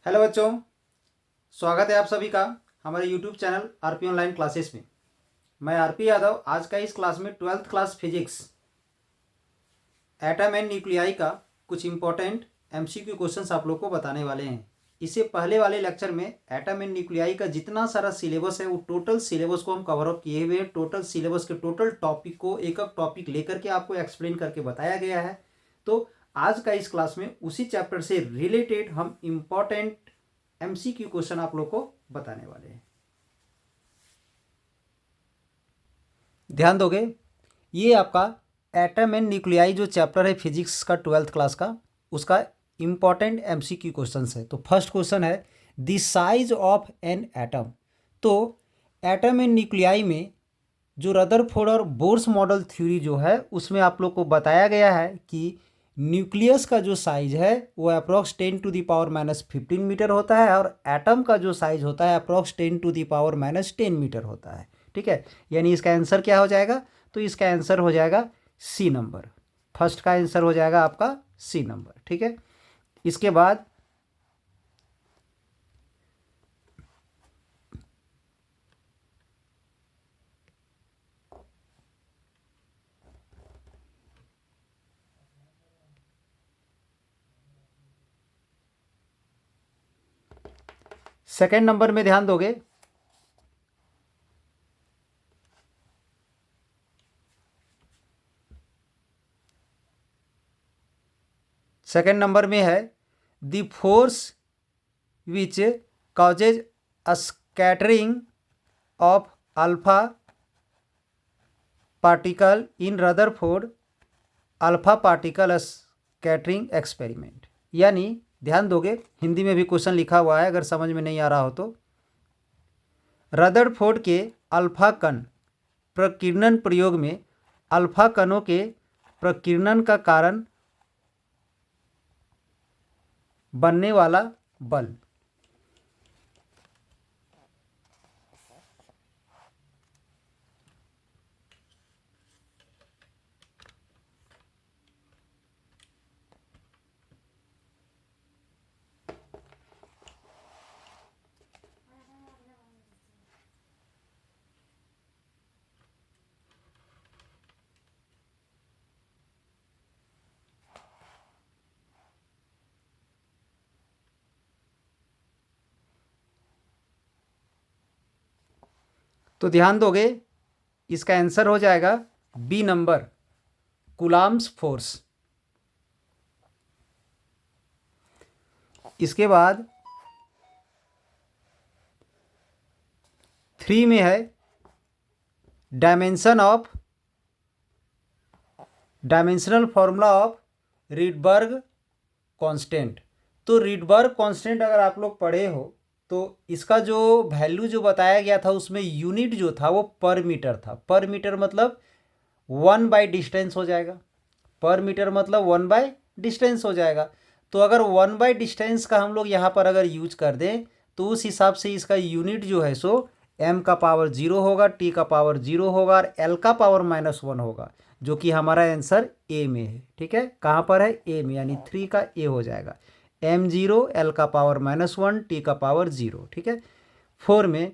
Hello बच्चों, स्वागत है आप सभी का हमारे YouTube channel RP online classes में। मैं आरपी यादव आज का इस क्लास में 12th class physics atom and nuclei का कुछ इंपॉर्टेंट एमसीक्यू क्वेश्चंस आप लोग को बताने वाले हैं। इससे पहले वाले लेक्चर में एटम एंड न्यूक्लियाई का जितना सारा सिलेबस है वो टोटल सिलेबस को हम कवर अप किए हुए हैं। टोटल सिलेबस के टोटल टॉपिक को एक एक टॉपिक लेकर के आपको एक्सप्लेन करके बताया गया है। तो आज का इस क्लास में उसी चैप्टर से रिलेटेड हम इम्पॉर्टेंट एमसीक्यू क्वेश्चन आप लोग को बताने वाले हैं। ध्यान दोगे, ये आपका एटम एंड न्यूक्लियाई जो चैप्टर है फिजिक्स का 12th क्लास का, उसका इंपॉर्टेंट एमसीक्यू क्वेश्चन है। तो फर्स्ट क्वेश्चन है the size of an atom. तो एटम एंड न्यूक्लियाई में जो रदरफोर्ड और बोर्स मॉडल थ्योरी जो है उसमें आप लोग को बताया गया है कि न्यूक्लियस का जो साइज है वो अप्रॉक्स 10⁻⁻15 मीटर होता है और एटम का जो साइज होता है अप्रॉक्स 10⁻10 मीटर होता है। ठीक है, यानी इसका आंसर क्या हो जाएगा? तो इसका आंसर हो जाएगा सी नंबर। फर्स्ट का आंसर हो जाएगा आपका सी नंबर। ठीक है, इसके बाद सेकेंड नंबर में ध्यान दोगे, सेकेंड नंबर में है the force which causes scattering of alpha particle in Rutherford alpha particle scattering experiment. यानी ध्यान दोगे, हिंदी में भी क्वेश्चन लिखा हुआ है, अगर समझ में नहीं आ रहा हो तो रदरफोर्ड के अल्फा कण प्रकीर्णन प्रयोग में अल्फा कणों के प्रकीर्णन का कारण बनने वाला बल। तो ध्यान दोगे, इसका आंसर हो जाएगा बी नंबर, कूलाम्स फोर्स। इसके बाद 3 में है डायमेंशनल फॉर्मूला ऑफ रीडबर्ग कांस्टेंट। तो रीडबर्ग कांस्टेंट अगर आप लोग पढ़े हो तो इसका जो वैल्यू जो बताया गया था उसमें यूनिट जो था वो पर मीटर था। पर मीटर मतलब 1/डिस्टेंस हो जाएगा। पर मीटर मतलब 1/डिस्टेंस हो जाएगा। तो अगर 1/डिस्टेंस का हम लोग यहाँ पर अगर यूज कर दें तो उस हिसाब से इसका यूनिट जो है सो m का पावर 0 होगा, t का पावर 0 होगा और l का पावर -1 होगा, जो कि हमारा आंसर ए में है। ठीक है, कहाँ पर है? ए में, यानी 3 का ए हो जाएगा। m0, l का पावर -1, t का पावर 0। ठीक है, 4 में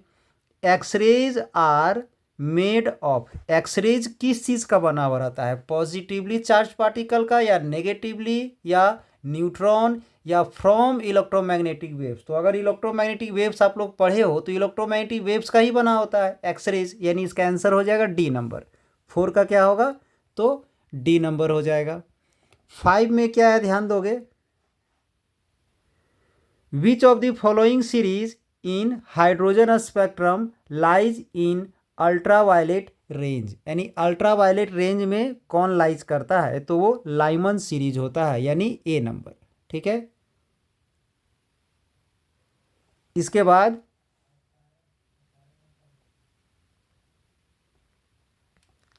X-rays are made of. X-rays किस चीज़ का बना हुआ रहता है? पॉजिटिवली चार्ज पार्टिकल का या नेगेटिवली या न्यूट्रॉन या फ्रॉम इलेक्ट्रोमैग्नेटिक वेव्स। तो अगर इलेक्ट्रोमैग्नेटिक वेव्स आप लोग पढ़े हो तो इलेक्ट्रोमैग्नेटिक वेव्स का ही बना होता है एक्सरेज, यानी इसका आंसर हो जाएगा डी नंबर। 4 का क्या होगा? तो डी नंबर हो जाएगा। 5 में क्या है? ध्यान दोगे, which of the following series in hydrogen spectrum lies in ultraviolet range. यानी अल्ट्रावायलेट रेंज में कौन लाइज करता है? तो वो लाइमन सीरीज होता है, यानी ए नंबर। ठीक है, इसके बाद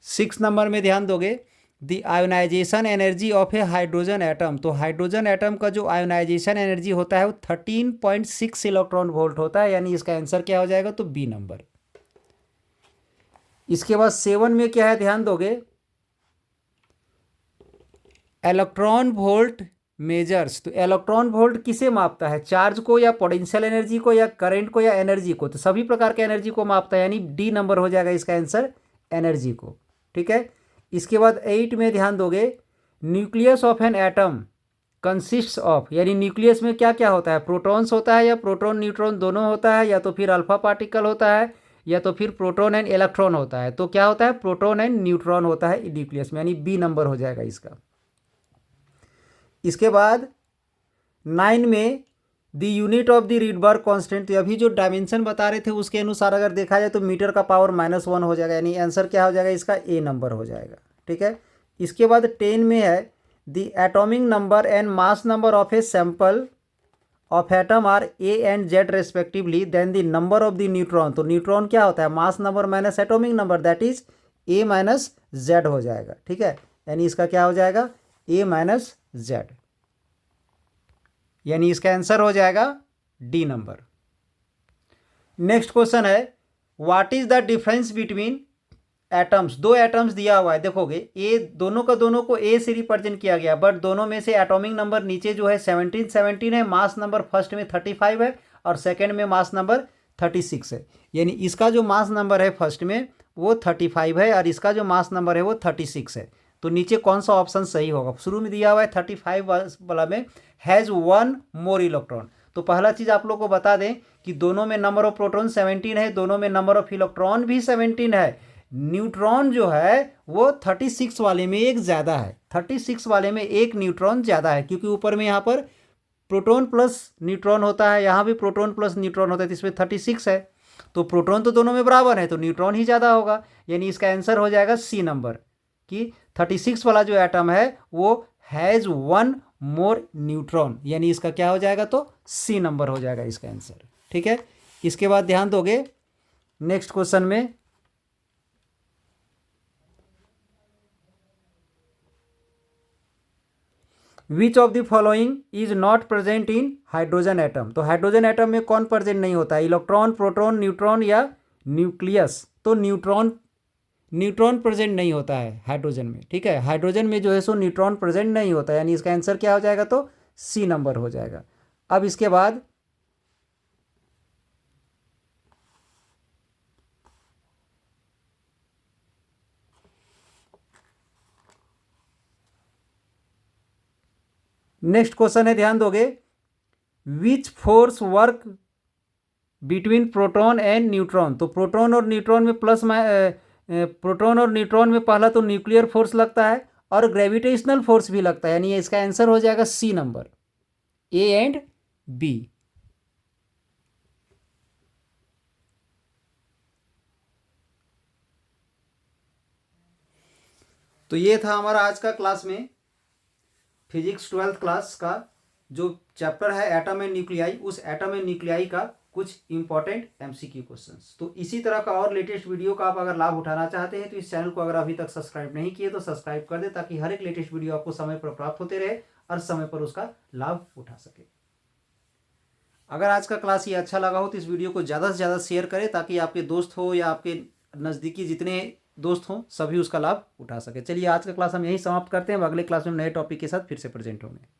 6 नंबर में ध्यान दोगे, the ionisation energy of a hydrogen atom. तो हाइड्रोजन एटम का जो आयोनाइजेशन एनर्जी होता है वो 13.6 इलेक्ट्रॉन वोल्ट होता है, यानी इसका आंसर क्या हो जाएगा? तो बी नंबर। इसके बाद 7 में क्या है? ध्यान दोगे, इलेक्ट्रॉन वोल्ट मेजर्स, तो इलेक्ट्रॉन वोल्ट किसे मापता है, चार्ज को या पोटेंशियल एनर्जी को या करंट को या एनर्जी को, तो सभी प्रकार के एनर्जी को मापता है, यानी डी नंबर हो जाएगा इसका आंसर एनर्जी को। ठीक है, इसके बाद 8 में ध्यान दोगे, nucleus of an atom consists of, यानी न्यूक्लियस में क्या क्या होता है, प्रोटॉन्स होता है या प्रोटॉन न्यूट्रॉन दोनों होता है, या तो फिर अल्फा पार्टिकल होता है या तो फिर प्रोटॉन एंड इलेक्ट्रॉन होता है, तो क्या होता है, प्रोटॉन एंड न्यूट्रॉन होता है न्यूक्लियस में, यानी बी नंबर हो जाएगा इसका। इसके बाद 9 में the unit of the Rydberg constant, तो अभी जो डायमेंशन बता रहे थे उसके अनुसार अगर देखा जाए तो मीटर का पावर -1 हो जाएगा, यानी आंसर क्या हो जाएगा इसका, ए नंबर हो जाएगा। ठीक है, इसके बाद 10 में है the atomic number and mass number of a sample of atom are A and Z respectively, then the number of the neutron, तो न्यूट्रॉन क्या होता है, mass number minus atomic number, that is A minus Z हो जाएगा। ठीक है, यानी इसका क्या हो जाएगा, ए माइनस जेड, यानी इसका आंसर हो जाएगा डी नंबर। नेक्स्ट क्वेश्चन है, what is the difference between atoms, दो एटम्स दिया हुआ है, देखोगे ए दोनों का दोनों को ए से रिप्रेजेंट किया गया, बट दोनों में से एटॉमिक नंबर नीचे जो है 17 है, मास नंबर फर्स्ट में 35 है और सेकंड में मास नंबर 36 है, यानी इसका जो मास नंबर है फर्स्ट में वो 35 है और इसका जो मास नंबर है वो 36 है, तो नीचे कौन सा ऑप्शन सही होगा, शुरू में दिया हुआ है 35 वाला में हैज़ 1 मोर इलेक्ट्रॉन, तो पहला चीज़ आप लोग को बता दें कि दोनों में नंबर ऑफ प्रोटॉन 17 है, दोनों में नंबर ऑफ इलेक्ट्रॉन भी 17 है, न्यूट्रॉन जो है वो 36 वाले में एक ज़्यादा है, 36 वाले में एक न्यूट्रॉन ज़्यादा है, क्योंकि ऊपर में यहाँ पर प्रोटॉन प्लस न्यूट्रॉन होता है, यहाँ भी प्रोटॉन प्लस न्यूट्रॉन होता है, तो इसमें 36 है, तो प्रोटॉन तो दोनों में बराबर है तो न्यूट्रॉन ही ज़्यादा होगा, यानी इसका आंसर हो जाएगा सी नंबर, कि 36 वाला जो एटम है वो हैज़ 1 मोर न्यूट्रॉन, यानी इसका क्या हो जाएगा, तो सी नंबर हो जाएगा इसका आंसर। ठीक है, इसके बाद ध्यान दोगे नेक्स्ट क्वेश्चन में, which of the following is not present in hydrogen atom, तो हाइड्रोजन एटम में कौन प्रेजेंट नहीं होता है, इलेक्ट्रॉन, प्रोटॉन, न्यूट्रॉन या न्यूक्लियस, तो न्यूट्रॉन प्रेजेंट नहीं होता है हाइड्रोजन में। ठीक है, हाइड्रोजन में जो है सो न्यूट्रॉन प्रेजेंट नहीं होता है, यानी इसका आंसर क्या हो जाएगा, तो सी नंबर हो जाएगा। अब इसके बाद नेक्स्ट क्वेश्चन है, ध्यान दोगे, which force work between proton and neutron, तो प्रोटॉन और न्यूट्रॉन में प्रोटॉन और न्यूट्रॉन में पहला तो न्यूक्लियर फोर्स लगता है और ग्रेविटेशनल फोर्स भी लगता है, यानी इसका आंसर हो जाएगा C number, A and B. तो ये था हमारा आज का क्लास में फिजिक्स 12th क्लास का जो चैप्टर है एटम एंड न्यूक्लियाई, उस एटम एंड न्यूक्लियाई का कुछ इंपॉर्टेंट एमसीक्यू क्वेश्चंस। तो इसी तरह का और लेटेस्ट वीडियो का आप अगर लाभ उठाना चाहते हैं तो इस चैनल को अगर अभी तक सब्सक्राइब नहीं किए तो सब्सक्राइब कर दें, ताकि हर एक लेटेस्ट वीडियो आपको समय पर प्राप्त होते रहे और समय पर उसका लाभ उठा सके। अगर आज का क्लास ये अच्छा लगा हो तो इस वीडियो को ज़्यादा से ज़्यादा शेयर करें, ताकि आपके दोस्त हो या आपके नज़दीकी जितने दोस्त हों सभी उसका लाभ उठा सके। चलिए आज का क्लास हम यहीं समाप्त करते हैं, अब अगले क्लास में नए टॉपिक के साथ फिर से प्रेजेंट होंगे।